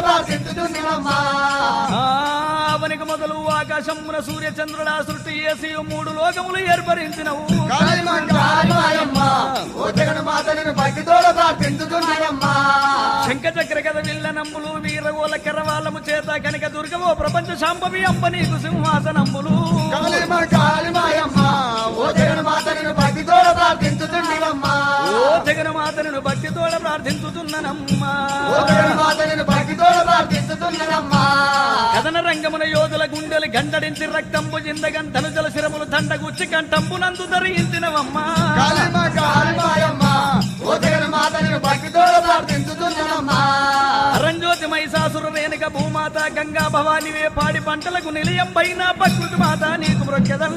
ప్రార్థించుతున్ననమ్మా అవనికి మొదలు ఆకాశమున సూర్య చంద్రుడా సృష్టి చేసి 3 లోకములు ఏర్పరించినవు శంఖ చక్ర కథ విల్ల నంబులు వీరగోల కరవాలము చేత కనుక దుర్గమో ప్రపంచ శాంభవి అంబ నీకు సింహాసనంబులు ఓ జగన్మాతను భక్తితోడ ప్రార్థించుతున్ననమ్మా కథన రంగమున యోధుల గుండెలు గంటడించి రక్తంబు జిందగంటలు జలశిరములు దండగుచ్చి కంఠంబు నందు ధరించినవమ్మా అరంజ్యోతి మహిషాసుర రేణుక భూమాత గంగా భవానివే పాడి పంటలకు నిలయం పైన ప్రకృతి మాత నీకు మృక్యదం